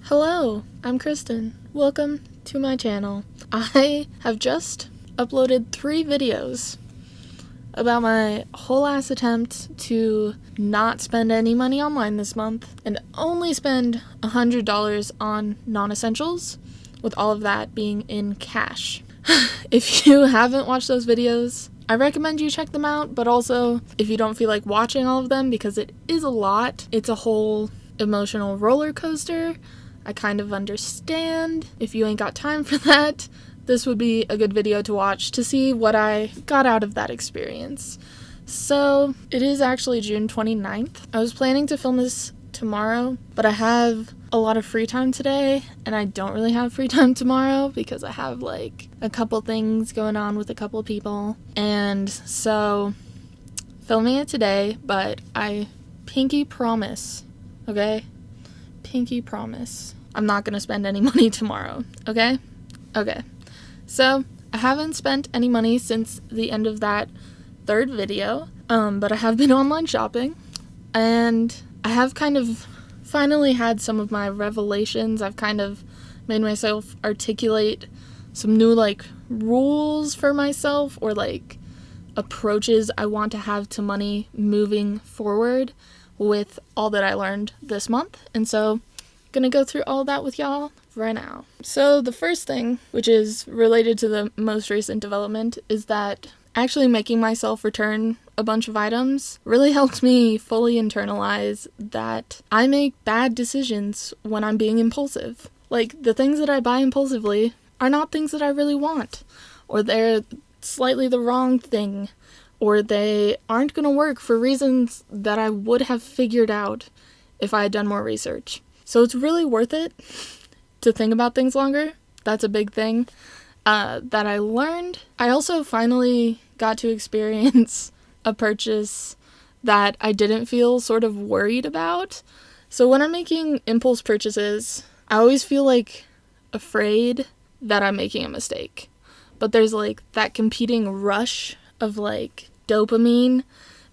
Hello, I'm Kristen. Welcome to my channel. I have just uploaded 3 videos about my whole ass attempt to not spend any money online this month and only spend $100 on non-essentials, with all of that being in cash. If you haven't watched those videos, I recommend you check them out, but also if you don't feel like watching all of them, because it is a lot, it's a whole emotional roller coaster. I kind of understand. If you ain't got time for that, this would be a good video to watch to see what I got out of that experience. So, it is actually June 29th. I was planning to film this tomorrow, but I have a lot of free time today, and I don't really have free time tomorrow because I have like a couple things going on with a couple people. And so, filming it today, but I pinky promise, okay? Pinky promise, I'm not gonna spend any money tomorrow, okay? Okay. So, I haven't spent any money since the end of that 3rd video, but I have been online shopping, and I have kind of finally had some of my revelations. I've kind of made myself articulate some new, rules for myself, or, approaches I want to have to money moving forward with all that I learned this month. And so, gonna go through all that with y'all right now. So the first thing, which is related to the most recent development, is that actually making myself return a bunch of items really helped me fully internalize that I make bad decisions when I'm being impulsive. The things that I buy impulsively are not things that I really want, or they're slightly the wrong thing, or they aren't going to work for reasons that I would have figured out if I had done more research. So it's really worth it to think about things longer. That's a big thing that I learned. I also finally got to experience a purchase that I didn't feel sort of worried about. So when I'm making impulse purchases, I always feel afraid that I'm making a mistake. But there's that competing rush of dopamine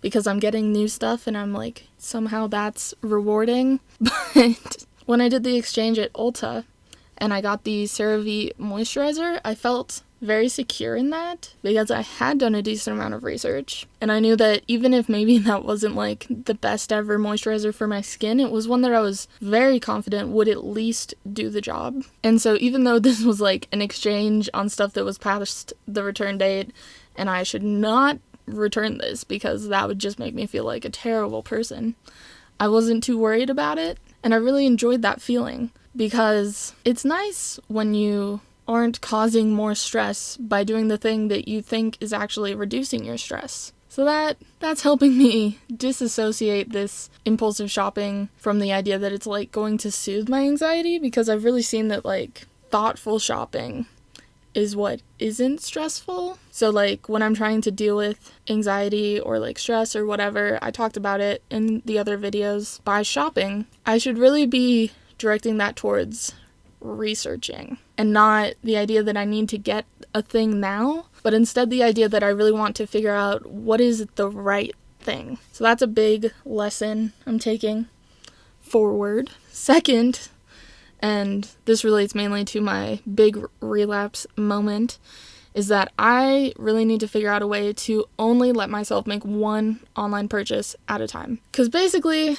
because I'm getting new stuff and I'm somehow that's rewarding. But when I did the exchange at Ulta and I got the CeraVe moisturizer, I felt very secure in that because I had done a decent amount of research, and I knew that even if maybe that wasn't the best ever moisturizer for my skin, it was one that I was very confident would at least do the job. And so even though this was an exchange on stuff that was past the return date, and I should not return this because that would just make me feel like a terrible person, I wasn't too worried about it, and I really enjoyed that feeling because it's nice when you aren't causing more stress by doing the thing that you think is actually reducing your stress. So that's helping me disassociate this impulsive shopping from the idea that it's going to soothe my anxiety, because I've really seen that thoughtful shopping is what isn't stressful. So when I'm trying to deal with anxiety or stress or whatever, I talked about it in the other videos, by shopping, I should really be directing that towards researching, and not the idea that I need to get a thing now, but instead the idea that I really want to figure out what is the right thing. So that's a big lesson I'm taking forward. Second, and this relates mainly to my big relapse moment, is that I really need to figure out a way to only let myself make one online purchase at a time. Because basically,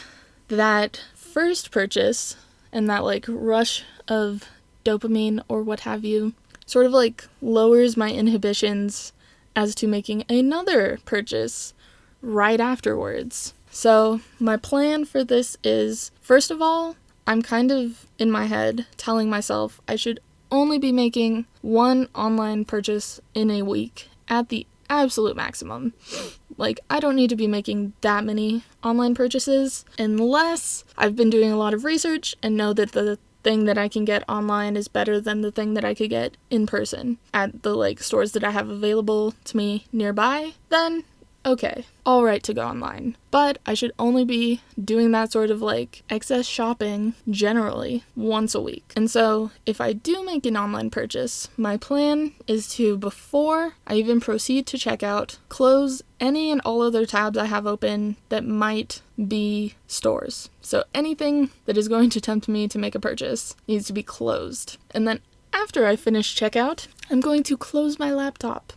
that first purchase and that rush of dopamine or what have you sort of lowers my inhibitions as to making another purchase right afterwards. So my plan for this is, first of all, I'm kind of in my head telling myself I should only be making one online purchase in a week at the absolute maximum. I don't need to be making that many online purchases unless I've been doing a lot of research and know that the thing that I can get online is better than the thing that I could get in person at the stores that I have available to me nearby. Then okay, all right to go online. But I should only be doing that sort of like excess shopping generally once a week. And so if I do make an online purchase, my plan is to, before I even proceed to checkout, close any and all other tabs I have open that might be stores. So anything that is going to tempt me to make a purchase needs to be closed. And then after I finish checkout, I'm going to close my laptop.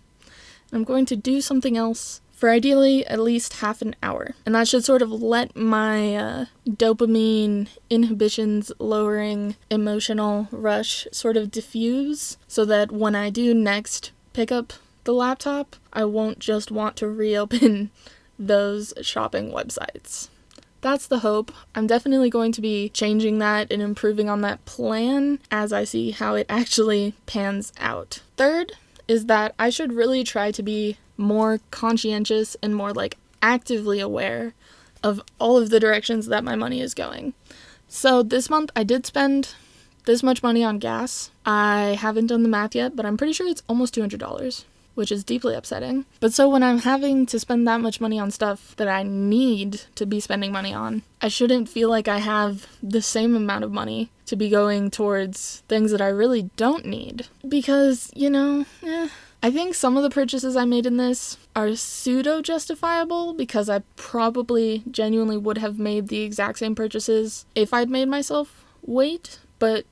I'm going to do something else for ideally at least half an hour. And that should sort of let my dopamine inhibitions lowering emotional rush sort of diffuse, so that when I do next pick up the laptop, I won't just want to reopen those shopping websites. That's the hope. I'm definitely going to be changing that and improving on that plan as I see how it actually pans out. Third is that I should really try to be more conscientious and more like actively aware of all of the directions that my money is going. So this month I did spend this much money on gas. I haven't done the math yet, but I'm pretty sure it's almost $200, which is deeply upsetting. But so when I'm having to spend that much money on stuff that I need to be spending money on, I shouldn't feel like I have the same amount of money to be going towards things that I really don't need. Because, I think some of the purchases I made in this are pseudo-justifiable because I probably genuinely would have made the exact same purchases if I'd made myself wait, but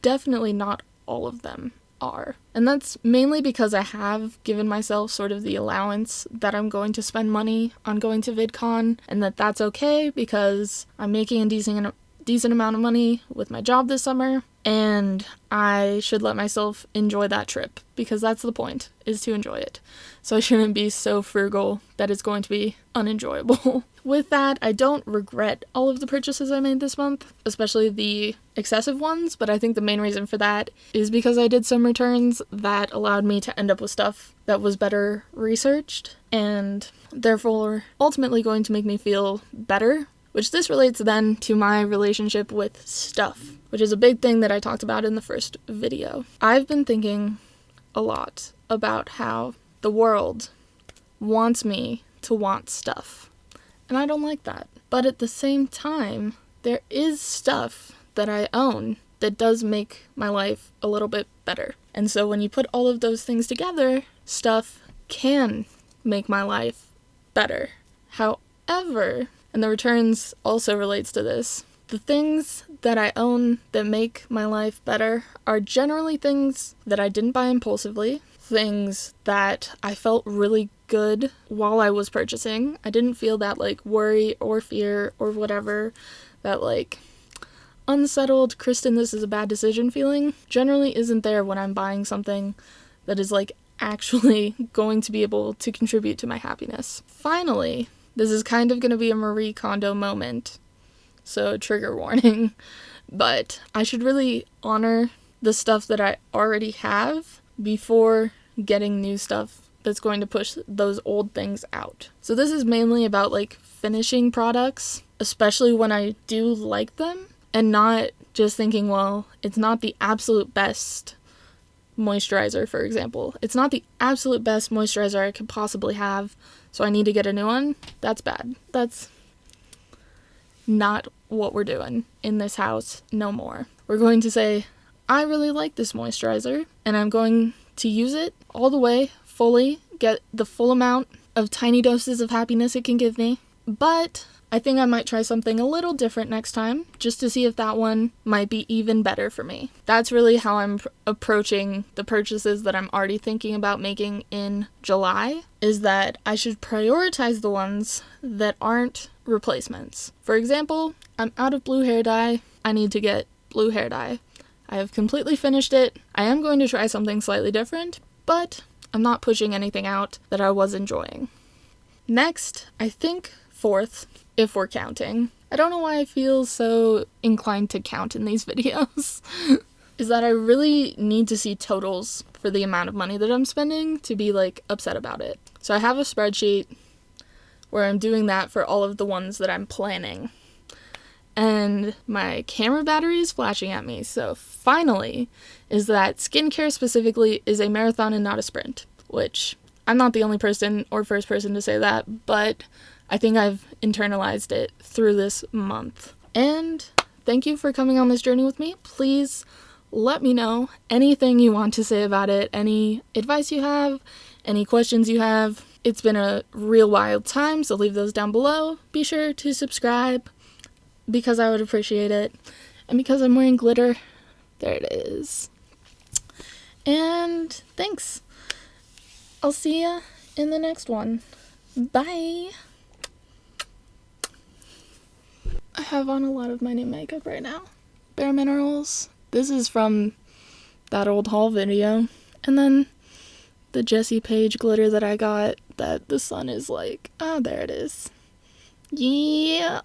definitely not all of them are. And that's mainly because I have given myself sort of the allowance that I'm going to spend money on going to VidCon, and that's okay because I'm making a decent amount of money with my job this summer, and I should let myself enjoy that trip because that's the point, is to enjoy it. So I shouldn't be so frugal that it's going to be unenjoyable. With that, I don't regret all of the purchases I made this month, especially the excessive ones, but I think the main reason for that is because I did some returns that allowed me to end up with stuff that was better researched and therefore ultimately going to make me feel better. Which this relates then to my relationship with stuff, which is a big thing that I talked about in the first video. I've been thinking a lot about how the world wants me to want stuff, and I don't like that. But at the same time, there is stuff that I own that does make my life a little bit better. And so when you put all of those things together, stuff can make my life better. However, and the returns also relates to this, the things that I own that make my life better are generally things that I didn't buy impulsively, things that I felt really good while I was purchasing. I didn't feel that worry or fear or whatever, that unsettled, Kristen, this is a bad decision feeling generally isn't there when I'm buying something that is actually going to be able to contribute to my happiness. Finally, this is kind of going to be a Marie Kondo moment, so trigger warning, but I should really honor the stuff that I already have before getting new stuff that's going to push those old things out. So this is mainly about finishing products, especially when I do like them, and not just thinking, well, it's not the absolute best moisturizer, for example. It's not the absolute best moisturizer I could possibly have, so I need to get a new one. That's bad. That's not what we're doing in this house no more. We're going to say, I really like this moisturizer, and I'm going to use it all the way, fully, get the full amount of tiny doses of happiness it can give me. But I think I might try something a little different next time, just to see if that one might be even better for me. That's really how I'm approaching the purchases that I'm already thinking about making in July, is that I should prioritize the ones that aren't replacements. For example, I'm out of blue hair dye. I need to get blue hair dye. I have completely finished it. I am going to try something slightly different, but I'm not pushing anything out that I was enjoying. Next, I think fourth, if we're counting, I don't know why I feel so inclined to count in these videos, is that I really need to see totals for the amount of money that I'm spending to be upset about it. So I have a spreadsheet where I'm doing that for all of the ones that I'm planning. And my camera battery is flashing at me, so finally is that skincare specifically is a marathon and not a sprint, which I'm not the only person or first person to say that, but I think I've internalized it through this month. And thank you for coming on this journey with me. Please let me know anything you want to say about it, any advice you have, any questions you have. It's been a real wild time, so leave those down below. Be sure to subscribe because I would appreciate it. And because I'm wearing glitter, there it is. And thanks. I'll see ya in the next one. Bye. I have on a lot of my new makeup right now. Bare Minerals. This is from that old haul video. And then the Jessie Page glitter that I got that the sun is like, there it is. Yeah.